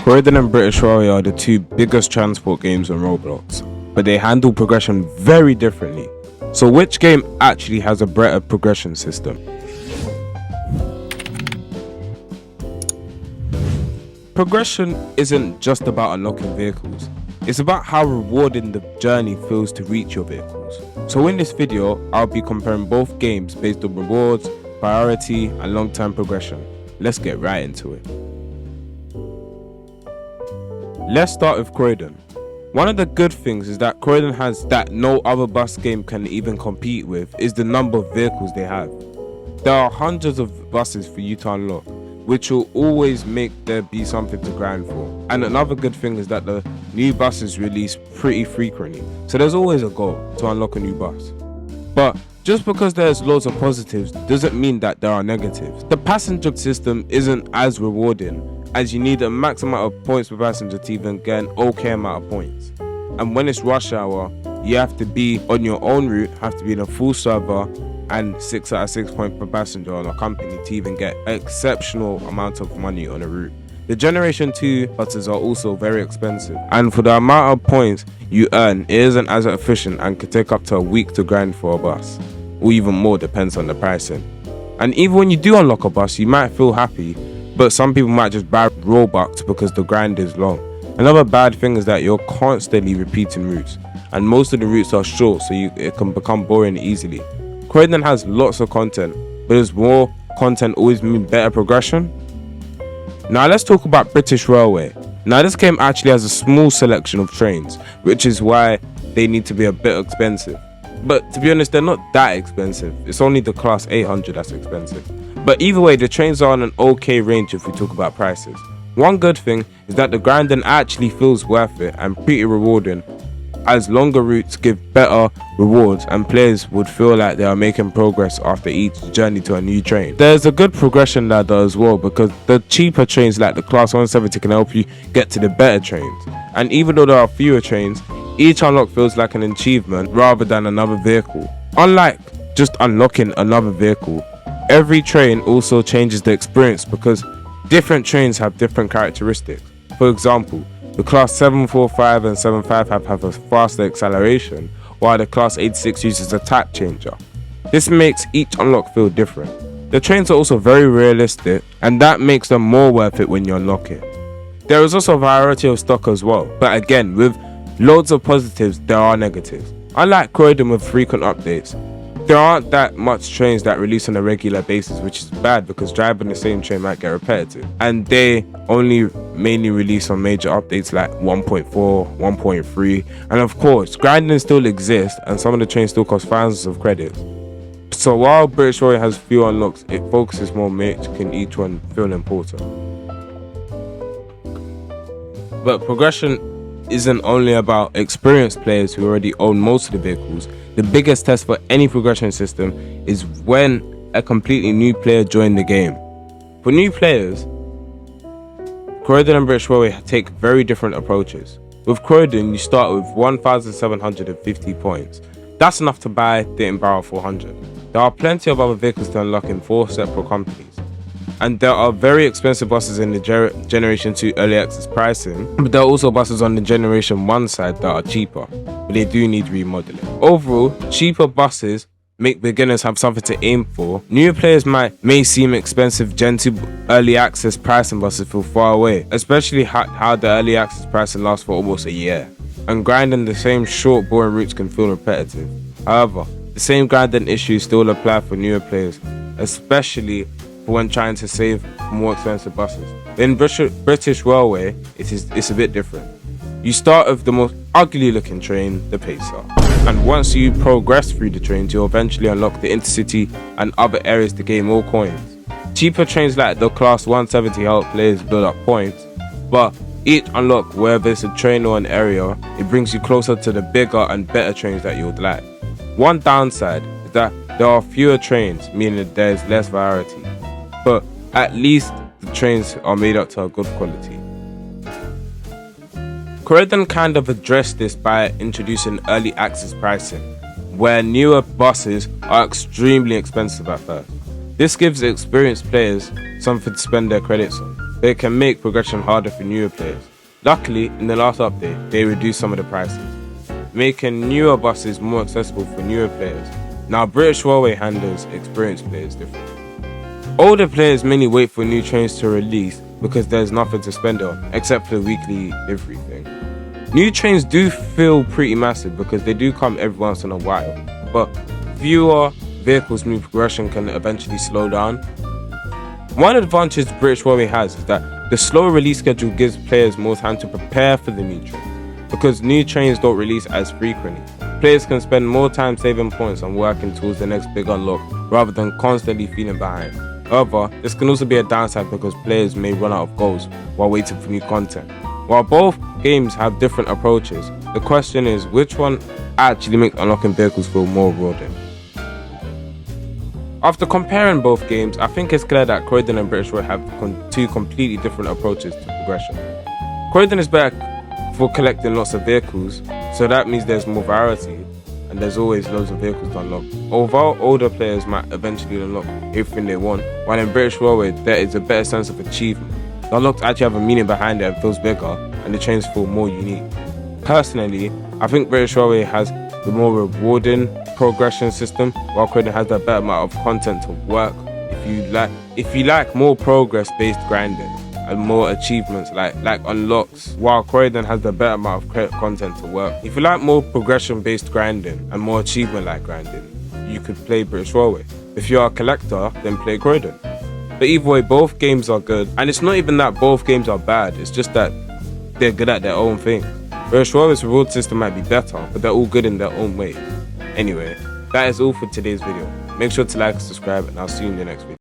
Croydon and British Warrior are the two biggest transport games on Roblox, but they handle progression very differently. So which game actually has a better progression system? Progression isn't just about unlocking vehicles, it's about how rewarding the journey feels to reach your vehicles. So in this video, I'll be comparing both games based on rewards, priority and long-term progression. Let's get right into it. Let's start with Croydon. One of the good things is that Croydon has that no other bus game can even compete with is the number of vehicles they have. There are hundreds of buses for you to unlock, which will always make there be something to grind for. And another good thing is that the new buses release pretty frequently, so there's always a goal to unlock a new bus. But just because there's loads of positives doesn't mean that there are negatives. The passenger system isn't as rewarding, as you need a max amount of points per passenger to even get an okay amount of points. And when it's rush hour, you have to be on your own route, have to be in a full server and 6 out of 6 points per passenger on a company to even get an exceptional amount of money on a route. The Generation 2 buses are also very expensive, and for the amount of points you earn, it isn't as efficient and could take up to a week to grind for a bus, or even more, depends on the pricing. And even when you do unlock a bus, you might feel happy, but some people might just buy Robux because the grind is long. Another bad thing is that you're constantly repeating routes, and most of the routes are short, so it can become boring easily. Croydon has lots of content, but does more content always mean better progression? Now let's talk about British Railway. Now this game actually has a small selection of trains, which is why they need to be a bit expensive. But to be honest, they're not that expensive. It's only the class 800 that's expensive. But either way, the trains are on an okay range if we talk about prices. One good thing is that the grinding actually feels worth it and pretty rewarding, as longer routes give better rewards and players would feel like they are making progress after each journey to a new train. There's a good progression ladder as well, because the cheaper trains like the class 170 can help you get to the better trains. And even though there are fewer trains, each unlock feels like an achievement rather than another vehicle. Unlike just unlocking another vehicle, every train also changes the experience because different trains have different characteristics. For example, the class 745 and 75 have a faster acceleration, while the class 86 uses a type changer. This makes each unlock feel different. The trains are also very realistic, and that makes them more worth it when you unlock it. There is also a variety of stock as well, but again, with loads of positives, there are negatives. Unlike Croydon with frequent updates, there aren't that much trains that release on a regular basis, which is bad because driving the same train might get repetitive. And they only mainly release on major updates like 1.4, 1.3. And of course, grinding still exists and some of the trains still cost thousands of credits. So while British Warrior has few unlocks, it focuses more on making each one feel important. But progression isn't only about experienced players who already own most of the vehicles. The biggest test for any progression system is when a completely new player joins the game. For new players, Croydon and British Railway take very different approaches. With Croydon, you start with 1,750 points. That's enough to buy the Embarrass 400. There are plenty of other vehicles to unlock in 4 separate companies. And there are very expensive buses in the Generation 2 Early Access pricing, but there are also buses on the Generation 1 side that are cheaper, but they do need remodeling. Overall, cheaper buses make beginners have something to aim for. Newer players may seem expensive. Gen 2 Early Access pricing buses feel far away, especially how the Early Access pricing lasts for almost a year. And grinding the same short, boring routes can feel repetitive. However, the same grinding issues still apply for newer players, especially when trying to save more expensive buses. In British Railway, it's a bit different. You start with the most ugly looking train, the Pacer, and once you progress through the trains, you'll eventually unlock the Intercity and other areas to gain more coins. Cheaper trains like the class 170 help players build up points, but each unlock, whether it's a train or an area, it brings you closer to the bigger and better trains that you would like. One downside is that there are fewer trains, meaning that there's less variety. But at least the trains are made up to a good quality. Croydon kind of addressed this by introducing early access pricing, where newer buses are extremely expensive at first. This gives experienced players something to spend their credits on. but it can make progression harder for newer players. Luckily, in the last update, they reduced some of the prices, making newer buses more accessible for newer players. Now, British Railway handles experienced players differently. Older players mainly wait for new trains to release because there's nothing to spend it on, except for the weekly livery thing. New trains do feel pretty massive because they do come every once in a while, but fewer vehicles mean progression can eventually slow down. One advantage British Railway has is that the slow release schedule gives players more time to prepare for the new trains. Because new trains don't release as frequently, players can spend more time saving points and working towards the next big unlock rather than constantly feeling behind. However, this can also be a downside because players may run out of goals while waiting for new content. While both games have different approaches, the question is which one actually makes unlocking vehicles feel more rewarding. After comparing both games, I think it's clear that Croydon and British Railway have two completely different approaches to progression. Croydon is better for collecting lots of vehicles, so that means there's more variety and there's always loads of vehicles to unlock. Although older players might eventually unlock everything they want, while in British Railway there is a better sense of achievement. The unlocks actually have a meaning behind it and feels bigger, and the trains feel more unique. Personally, I think British Railway has the more rewarding progression system, while Croden has the better amount of content to work. If you like more progress-based grinding and more achievements like unlocks, while Croydon has the better amount of content to work. If you like more progression-based grinding and more achievement-like grinding, you could play British Railway. If you are a collector, then play Croydon. But either way, both games are good, and it's not even that both games are bad, it's just that they're good at their own thing. British Railway's reward system might be better, but they're all good in their own way. Anyway, that is all for today's video. Make sure to like and subscribe, and I'll see you in the next video.